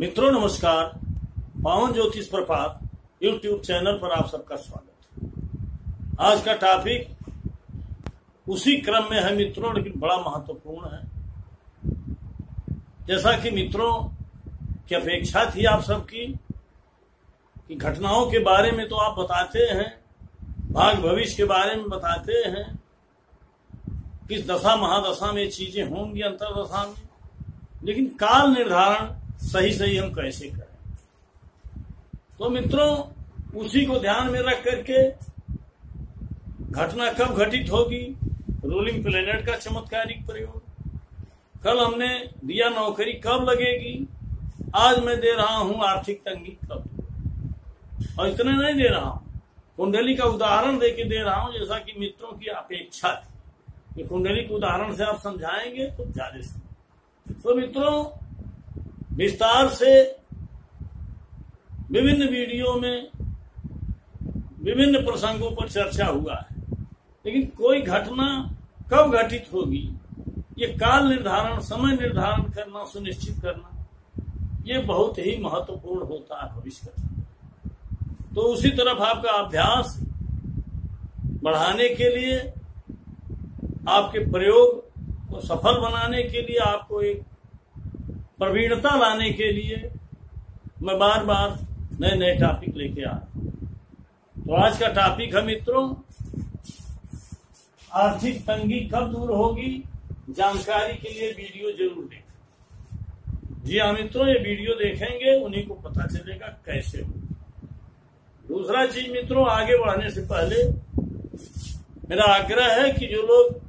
मित्रों नमस्कार। पावन ज्योतिष प्रभात यूट्यूब चैनल पर आप सबका स्वागत है। आज का टॉपिक उसी क्रम में है मित्रों, लेकिन बड़ा महत्वपूर्ण है। जैसा कि मित्रों की अपेक्षा थी आप सबकी कि घटनाओं के बारे में तो आप बताते हैं, भाग्य भविष्य के बारे में बताते हैं, किस दशा महादशा में चीजें होंगी अंतरदशा में, लेकिन काल निर्धारण सही हम कैसे करें। तो मित्रों उसी को ध्यान में रख करके घटना कब घटित होगी, रूलिंग प्लेनेट का चमत्कारिक प्रयोग। कल हमने दिया नौकरी कब लगेगी, आज मैं दे रहा हूं आर्थिक तंगी कब, और इतने नहीं दे रहा हूं, कुंडली का उदाहरण देके दे रहा हूं जैसा कि मित्रों की अपेक्षा थी। कुंडली के उदाहरण से आप समझाएंगे तो ज्यादा से। तो मित्रों विस्तार से विभिन्न वीडियो में विभिन्न प्रसंगों पर चर्चा हुआ है, लेकिन कोई घटना कब घटित होगी, ये काल निर्धारण, समय निर्धारण करना, सुनिश्चित करना, ये बहुत ही महत्वपूर्ण होता है भविष्य का। तो उसी तरफ आपका अभ्यास बढ़ाने के लिए, आपके प्रयोग को सफल बनाने के लिए, आपको एक प्रवीणता लाने के लिए मैं बार बार नए नए टॉपिक लेके आ रहा हूं। तो आज का टॉपिक है मित्रों, आर्थिक तंगी कब दूर होगी। जानकारी के लिए वीडियो जरूर देखें। जी हाँ मित्रों, ये वीडियो देखेंगे उन्हीं को पता चलेगा कैसे हो। दूसरा चीज मित्रों, आगे बढ़ने से पहले मेरा आग्रह है कि जो लोग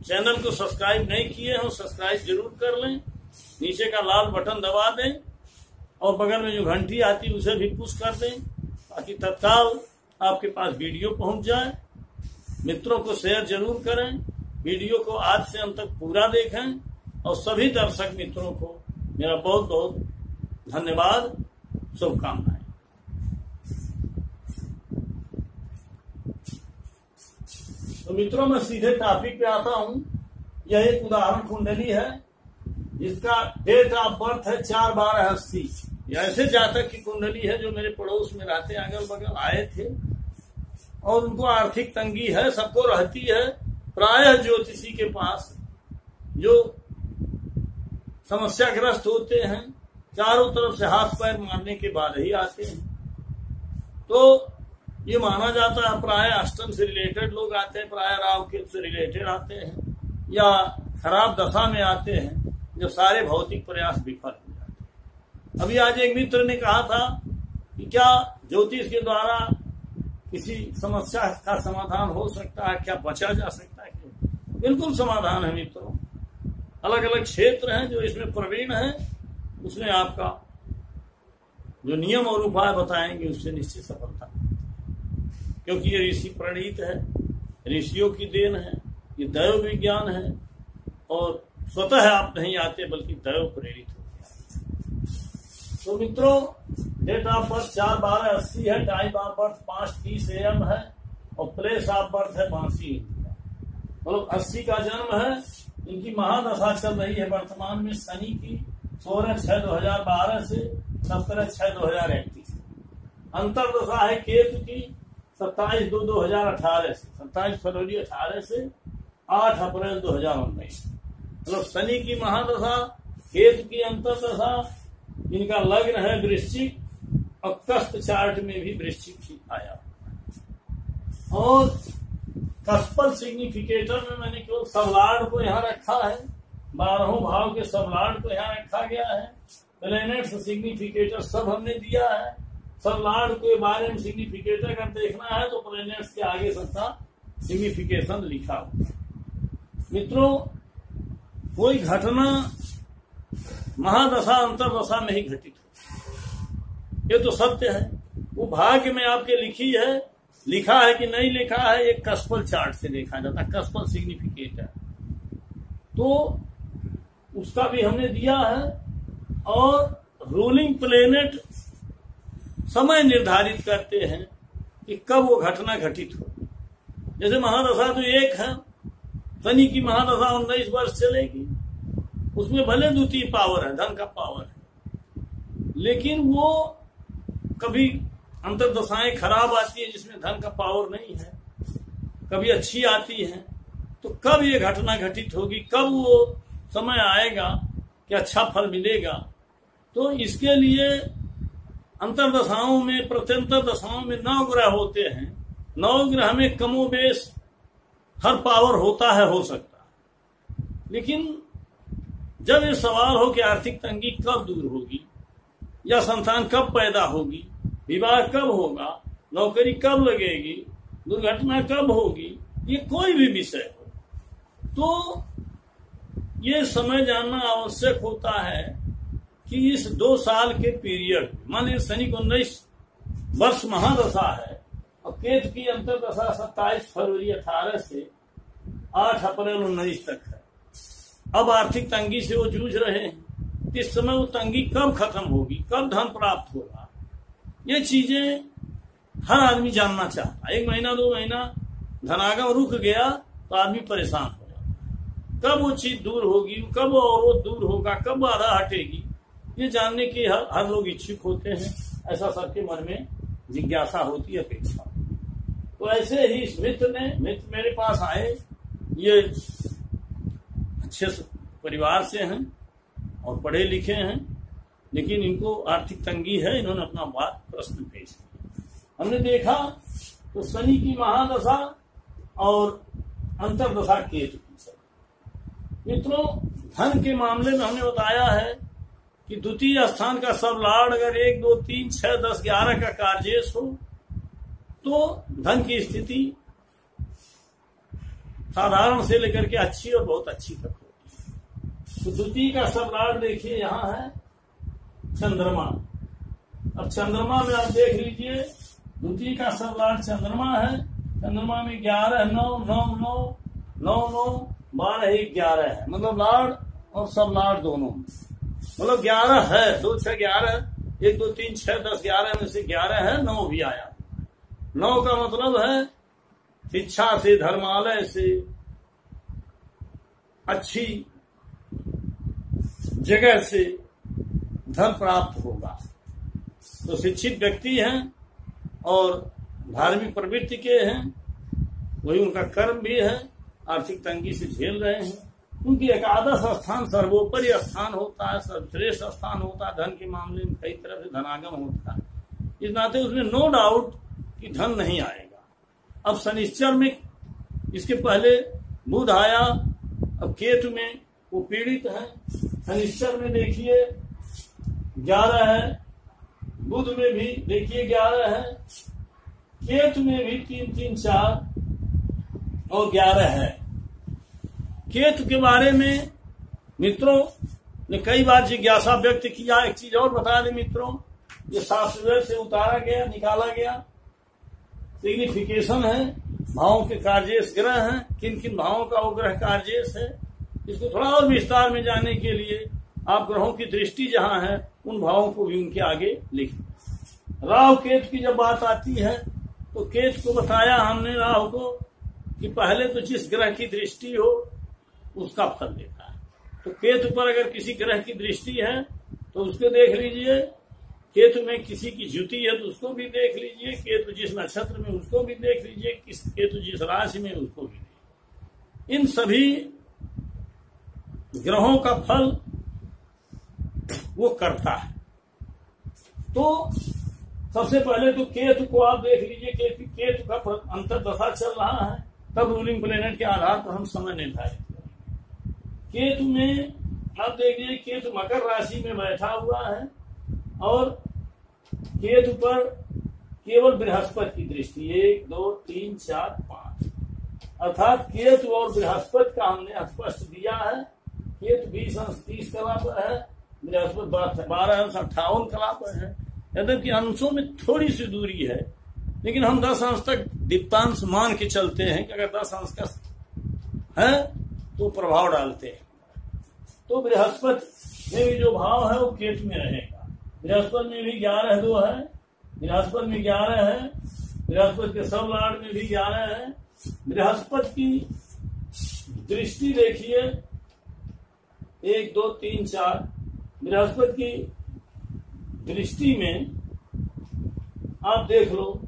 चैनल को सब्सक्राइब नहीं किए हैं सब्सक्राइब जरूर कर लें, नीचे का लाल बटन दबा दें और बगल में जो घंटी आती है उसे भी पुश कर दें, ताकि तत्काल आपके पास वीडियो पहुंच जाए। मित्रों को शेयर जरूर करें, वीडियो को आज से अंत तक पूरा देखें, और सभी दर्शक मित्रों को मेरा बहुत बहुत धन्यवाद, शुभकामनाएं। तो मित्रों मैं सीधे टॉपिक पे आता हूं। यह एक उदाहरण कुंडली है जिसका डेट ऑफ बर्थ है 4/12/80। ऐसे जातक की कुंडली है जो मेरे पड़ोस में रहते हैं, अगल बगल आए थे, और उनको आर्थिक तंगी है, सबको रहती है। प्रायः ज्योतिषी के पास जो समस्याग्रस्त होते हैं चारों तरफ से हाथ पैर मारने के बाद ही आते हैं। तो ये माना जाता है प्रायः अष्टम से रिलेटेड लोग आते हैं, प्रायः राहु केतु से रिलेटेड आते हैं, या खराब दशा में आते हैं जब सारे भौतिक प्रयास विफल हो जाते हैं। अभी आज एक मित्र ने कहा था कि क्या ज्योतिष के द्वारा किसी समस्या का समाधान हो सकता है, क्या बचा जा सकता है? बिल्कुल समाधान है मित्रों। अलग अलग क्षेत्र हैं जो इसमें प्रवीण हैं, उसमें आपका जो नियम और उपाय बताएंगे उससे निश्चित सफलता, क्योंकि ये ऋषि प्रणीत है, ऋषियों की देन है, ये दैव विज्ञान है, और स्वतः आप नहीं आते बल्कि दैव प्रेरित होते हैं। तो मित्रों डेट ऑफ बर्थ 4/12/80 है, टाइम ऑफ बर्थ 5:30 AM है, और प्लेस ऑफ बर्थ है बांसी इंडिया। मतलब 80 का जन्म है। इनकी महादशा चल रही है वर्तमान में शनि की 16/6/2012 से 17/6/2021। अंतरदशा है केतु की 27/2/2018 से 27 फरवरी 18 से 8 अप्रैल 2019। मतलब शनि की महादशा, केतु की अंतरदशा, इनका लग्न है वृश्चिक, और कस्त चार्ट में भी वृश्चिक ही आया। और कस्पल सिग्निफिकेटर में मैंने केवल सबलार्ड को यहाँ रखा है, 12वें भाव के सबलार्ड को यहाँ रखा गया है। प्लैनेट्स सिग्निफिकेटर सब हमने दिया है। सबलार्ड के बारे में सिग्निफिकेटर अगर देखना है तो प्लैनेट्स के आगे सबका सिग्निफिकेशन लिखा हुआ। मित्रों कोई घटना महादशा अंतरदशा में ही घटित हो, ये तो सत्य है। वो भाग्य में आपके लिखी है, लिखा है कि नहीं लिखा है, एक कस्पल चार्ट से देखा जाता है, कस्पल सिग्निफिकेटर। तो उसका भी हमने दिया है। और रूलिंग प्लेनेट समय निर्धारित करते हैं कि कब वो घटना घटित हो। जैसे महादशा तो एक है, शनि की महादशा 19 वर्ष चलेगी, उसमें भले द्वितीय पावर है, धन का पावर है, लेकिन वो कभी अंतर्दशाएं खराब आती है जिसमें धन का पावर नहीं है, कभी अच्छी आती है। तो कब ये घटना घटित होगी, कब वो समय आएगा कि अच्छा फल मिलेगा। तो इसके लिए अंतर्दशाओं में, प्रत्यंतर दशाओं में 9 ग्रह होते हैं। 9 ग्रह में कमोबेश हर पावर होता है, हो सकता है। लेकिन जब ये सवाल हो कि आर्थिक तंगी कब दूर होगी, या संतान कब पैदा होगी, विवाह कब होगा, नौकरी कब लगेगी, दुर्घटना कब होगी, ये कोई भी विषय हो, तो ये समय जानना आवश्यक होता है कि इस 2 साल के पीरियड, मान लीजिए शनि को 19 वर्ष महादशा है और केतु की अंतर्दशा 27 फरवरी 18 से 8 अप्रैल 19 तक है। अब आर्थिक तंगी से वो जूझ रहे हैं। इस समय वो तंगी कब खत्म होगी, कब धन प्राप्त होगा, ये चीजें हर आदमी जानना चाहता है। 1 महीना 2 महीना धनागम रुक गया तो आदमी परेशान हो जाता। कब वो चीज दूर होगी, कब वो अवरोध दूर होगा, कब बाधा हटेगी, ये जानने की हर लोग इच्छुक होते हैं। ऐसा सबके मन में जिज्ञासा होती है, अपेक्षा। तो ऐसे ही इस मित्र मेरे पास आए, ये अच्छे परिवार से हैं और पढ़े लिखे हैं, लेकिन इनको आर्थिक तंगी है। इन्होंने अपना बात प्रश्न पेश किया। हमने देखा तो शनि की महादशा और अंतर्दशा केतु की। मित्रों, धन के मामले में हमने बताया है कि द्वितीय स्थान का सब लाड अगर 1, 2, 3, 6, 10, 11 का कार्जेश हो तो धन की स्थिति साधारण से लेकर के अच्छी और बहुत अच्छी तक होती है। तो द्वितीय का सब लाड देखिए, यहाँ है चंद्रमा। अब चंद्रमा में आप देख लीजिए, द्वितीय का सब लाड चंद्रमा है। चंद्रमा में 11, 9, 9, 9, 9, 9, 12, 1, 11 है। मतलब लाड और सब लाड दोनों, मतलब 11 है। 2, 6, 11, 1, 2, 3, 6, 10, 11 में से 11 है, 9 भी आया। 9 का मतलब है शिक्षा से, धर्मालय से, अच्छी जगह से धन प्राप्त होगा। तो शिक्षित व्यक्ति हैं और धार्मिक प्रवृत्ति के हैं, वही उनका कर्म भी है। आर्थिक तंगी से झेल रहे हैं, क्योंकि एकादश स्थान सर्वोपरि स्थान होता है, सर्वश्रेष्ठ स्थान होता है। धन के मामले में कई तरह से धनागम होता है, इस नाते उसमें नो डाउट कि धन नहीं आएगा। अब शनिश्चर में इसके पहले बुध आया, अब केतु में वो पीड़ित है। शनिश्चर में देखिए 11 है, बुध में भी देखिए 11 है, केतु में भी 3, 3, 4 और 11 है। केतु के बारे में मित्रों ने कई बार जिज्ञासा व्यक्त किया। एक चीज और बता दें मित्रों, ये सॉफ्टवेयर से उतारा गया, निकाला गया, सिग्निफिकेशन है, भावों के कार्जेश ग्रह हैं, किन किन भावों का वो ग्रह कार्जेश है। इसको थोड़ा और विस्तार में जानने के लिए आप ग्रहों की दृष्टि जहां है उन भावों को भी उनके आगे लिखें। राहु केतु की जब बात आती है तो केतु को बताया हमने राहु को कि पहले तो जिस ग्रह की दृष्टि हो उसका फल देता है। तो केतु पर अगर किसी ग्रह की दृष्टि है तो उसको देख लीजिए, केतु में किसी की ज्योति है तो उसको भी देख लीजिए, केतु जिस नक्षत्र में उसको भी देख लीजिए, केतु जिस राशि में उसको भी देखिए। इन सभी ग्रहों का फल वो करता है। तो सबसे पहले तो केतु को आप देख लीजिए, केतु का अंतर्दशा चल रहा है, तब रूलिंग प्लेनेट के आधार पर हम समय निर्धारित करेंगे। केतु में आप देख लीजिए, केतु मकर राशि में बैठा हुआ है और केतु पर केवल बृहस्पति की दृष्टि 1, 2, 3, 4, 5, अर्थात केतु और बृहस्पति का हमने स्पष्ट दिया है। केतु 20 अंश 30 कला पर है, बृहस्पति 12 अंश 58 कला पर है। यद्यपि कि अंशों में थोड़ी सी दूरी है, लेकिन हम 10 अंश तक दीप्तांश मान के चलते हैं कि अगर 10 अंश का है तो प्रभाव डालते हैं। तो बृहस्पति में भी जो भाव है वो केतु में रहेगा। बृहस्पति में भी 11-2 है, बृहस्पति में 11 है, बृहस्पति के सब लाड में भी 11 है। बृहस्पति की दृष्टि देखिए 1, 2, 3, 4, बृहस्पति की दृष्टि में आप देख लो,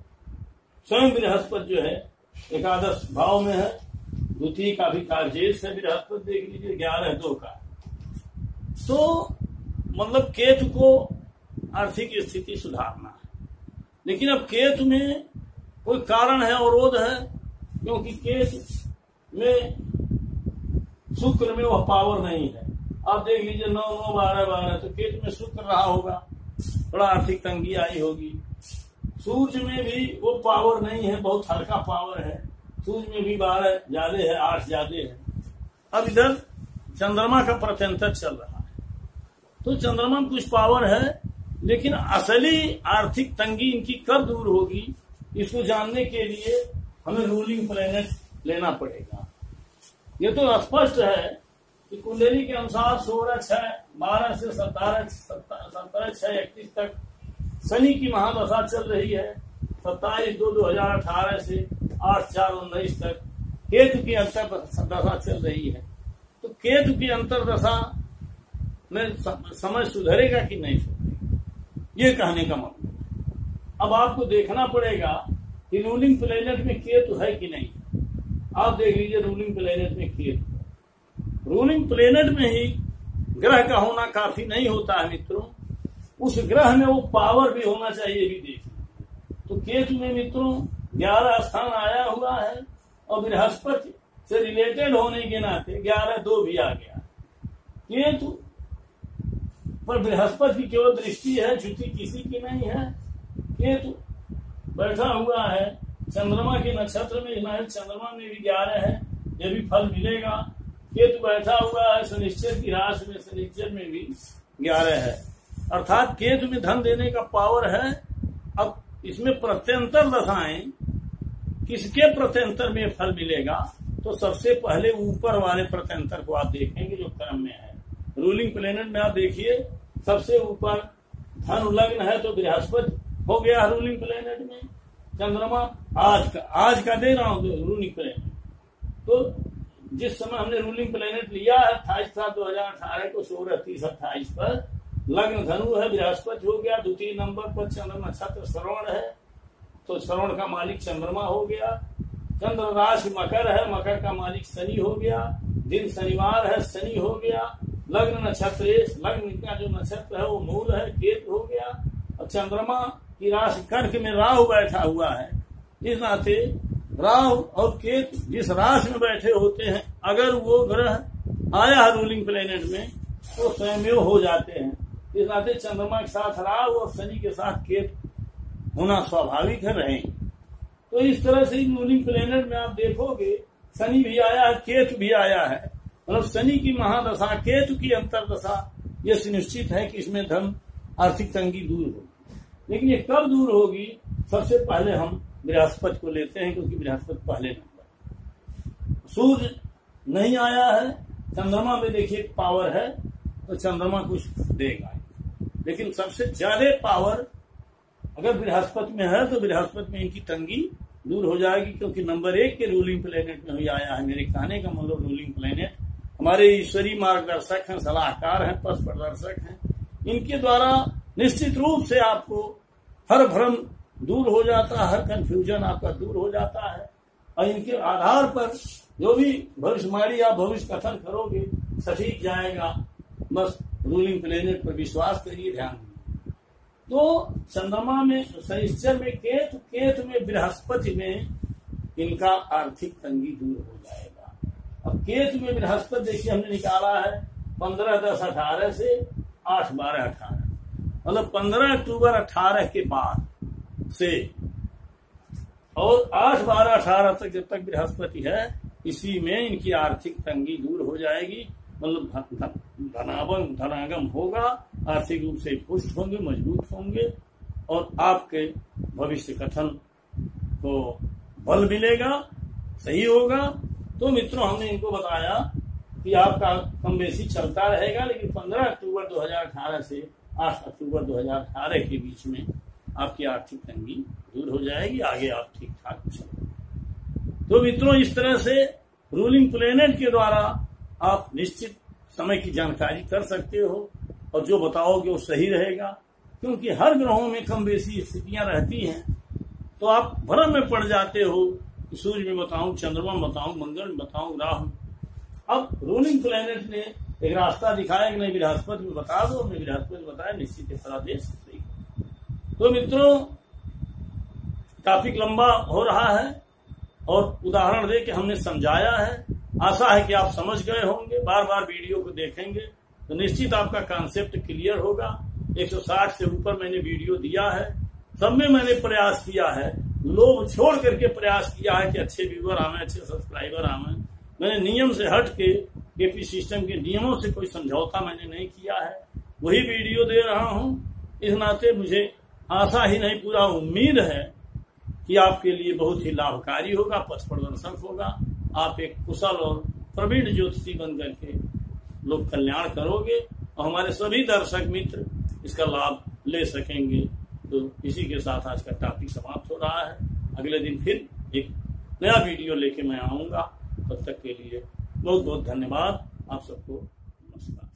स्वयं बृहस्पति जो है एकादश भाव में है, द्वितीय का भी कार्जेश है बृहस्पति, देख लीजिए 11/2 का। तो मतलब केतु को आर्थिक स्थिति सुधारना है, लेकिन अब केतु में कोई कारण है, अवरोध है, क्योंकि केतु में शुक्र में वह पावर नहीं है। आप देख लीजिए 9, 9, 12, 12, तो केतु में शुक्र रहा होगा, थोड़ा आर्थिक तंगी आई होगी। सूर्य में भी वो पावर नहीं है, बहुत हल्का पावर है, सूर्य में भी 12 ज्यादा है, 8 ज्यादा है। अब इधर चंद्रमा का प्रत्यंतर चल रहा है, तो चंद्रमा में कुछ पावर है, लेकिन असली आर्थिक तंगी इनकी कब दूर होगी, इसको जानने के लिए हमें रूलिंग प्लैनेट लेना पड़ेगा। ये तो स्पष्ट है कि कुंडली के अनुसार 16/6/12 से 17/6/31 तक शनि की महादशा चल रही है, 27/2/2018 से 8/4/19 तक केतु की अंतरदशा चल रही है। तो केतु की अंतरदशा में समय सुधरेगा कि नहीं सुधरेगा, ये कहने का मतलब। अब आपको देखना पड़ेगा कि रूलिंग प्लैनेट में केतु है कि नहीं। आप देख लीजिए रूलिंग प्लैनेट में केतु, रूलिंग प्लैनेट में ही ग्रह का होना काफी नहीं होता है मित्रों, उस ग्रह में वो पावर भी होना चाहिए, भी देखिए। तो केतु में मित्रों 11 स्थान आया हुआ है, और बृहस्पति से रिलेटेड होने के नाते 11/2 भी आ गया। केतु पर बृहस्पति की केवल दृष्टि है, ज्योति किसी की नहीं है। केतु बैठा हुआ है चंद्रमा के नक्षत्र में, चंद्रमा में भी 11 है, ये भी फल मिलेगा। केतु बैठा हुआ है शनिश्चर की राशि में, शनिश्चर में भी 11 है, अर्थात केतु में धन देने का पावर है। अब इसमें प्रत्यंतर दशाएं, किसके प्रत्यंतर में फल मिलेगा, तो सबसे पहले ऊपर वाले प्रत्यंतर को आप देखेंगे जो क्रम में है। रूलिंग प्लैनेट में आप देखिए सबसे ऊपर धन लग्न है, तो बृहस्पति हो गया रूलिंग प्लैनेट में। चंद्रमा आज का दे रहा हूं रूलिंग प्लैनेट, तो जिस समय हमने रूलिंग प्लैनेट लिया है 28/7/2018 को 16/30/28 पर लग्न धनु है, बृहस्पति हो गया। द्वितीय नंबर पर चंद्र नक्षत्र श्रवण है, तो श्रवण का मालिक चंद्रमा हो गया। चंद्र राशि मकर है, मकर का मालिक शनि हो गया। दिन शनिवार है, शनि हो गया। लग्न नक्षत्र, लग्न का जो नक्षत्र है वो मूल है, केतु हो गया। और चंद्रमा की राशि कर्क में राहु बैठा हुआ है, इस नाते राहु और केतु जिस राशि में बैठे होते हैं, अगर वो ग्रह आया है रूलिंग प्लैनेट में तो स्वयं हो जाते हैं। इस नाते चंद्रमा के साथ राहु और शनि के साथ केतु होना स्वाभाविक है, रहे। तो इस तरह से रूलिंग प्लैनेट में आप देखोगे शनि भी आया है, केतु भी आया है, मतलब शनि की महादशा, केतु की अंतरदशा, ये सुनिश्चित है कि इसमें धन आर्थिक तंगी दूर होगी। लेकिन ये कब दूर होगी, सबसे पहले हम बृहस्पति को लेते हैं, क्योंकि बृहस्पति पहले नंबर। सूर्य नहीं आया है, चंद्रमा में देखिए पावर है, तो चंद्रमा कुछ देगा, लेकिन सबसे ज्यादा पावर अगर बृहस्पति में है तो बृहस्पति में इनकी तंगी दूर हो जाएगी, क्योंकि नंबर 1 के रूलिंग प्लैनेट में ही आया है। मेरे कहने का मतलब रूलिंग प्लैनेट हमारे ईश्वरीय मार्गदर्शक हैं, सलाहकार हैं, पथ प्रदर्शक हैं। इनके द्वारा निश्चित रूप से आपको हर भ्रम दूर हो जाता है, हर कंफ्यूजन आपका दूर हो जाता है, और इनके आधार पर जो भी भविष्यवाणी या भविष्य कथन करोगे सटीक जाएगा। बस रूलिंग प्लैनेट पर विश्वास करिए, ध्यान दीजिए। तो चंद्रमा में, शनिश्चर में केतु, केतु में बृहस्पति में इनका आर्थिक तंगी दूर हो जाएगा। अब केतु में बृहस्पति देखिए हमने निकाला है 15/10/18 से 8/12/18, मतलब 15 अक्टूबर 18 के बाद से और 8/12/18 तक जब तक बृहस्पति है, इसी में इनकी आर्थिक तंगी दूर हो जाएगी। मतलब धनागम होगा, आर्थिक रूप से पुष्ट होंगे, मजबूत होंगे, और आपके भविष्य कथन को बल मिलेगा, सही होगा। तो मित्रों हमने इनको बताया कि आपका कम बेसी चलता रहेगा, लेकिन 15 अक्टूबर 2018 से 8 अक्टूबर 2018 के बीच में आपकी आर्थिक तंगी दूर हो जाएगी, आगे आप ठीक ठाक चलेंगे। तो मित्रों इस तरह से रूलिंग प्लैनेट के द्वारा आप निश्चित समय की जानकारी कर सकते हो, और जो बताओगे वो सही रहेगा। क्योंकि हर ग्रहों में कम बेसी स्थितियां रहती हैं, तो आप भ्रम में पड़ जाते हो कि सूर्य में बताऊं, चंद्रमा में बताऊं, मंगल में बताऊं, राहु। अब रूलिंग प्लेनेट ने एक रास्ता दिखाया कि नहीं बृहस्पति में बता दो, हमने बृहस्पति बताया, निश्चित है सारा देश सही। तो मित्रों, टॉपिक लंबा हो रहा है और उदाहरण दे के हमने समझाया है। आशा है कि आप समझ गए होंगे। बार बार वीडियो को देखेंगे तो निश्चित आपका कॉन्सेप्ट क्लियर होगा। 160 से ऊपर मैंने वीडियो दिया है, सब में मैंने प्रयास किया है, लोभ छोड़ करके प्रयास किया है कि अच्छे व्यूअर आवे, अच्छे सब्सक्राइबर आवे। मैंने नियम से हट के केपी सिस्टम के नियमों से कोई समझौता मैंने नहीं किया है, वही वीडियो दे रहा हूं। इस नाते मुझे आशा ही नहीं पूरा उम्मीद है कि आपके लिए बहुत ही लाभकारी होगा, पथ प्रदर्शक होगा। आप एक कुशल और प्रवीण ज्योतिषी बन करके लोक कल्याण करोगे और हमारे सभी दर्शक मित्र इसका लाभ ले सकेंगे। तो इसी के साथ आज का टॉपिक समाप्त हो रहा है। अगले दिन फिर एक नया वीडियो लेके मैं आऊंगा। तब तक के लिए बहुत बहुत धन्यवाद। आप सबको नमस्कार।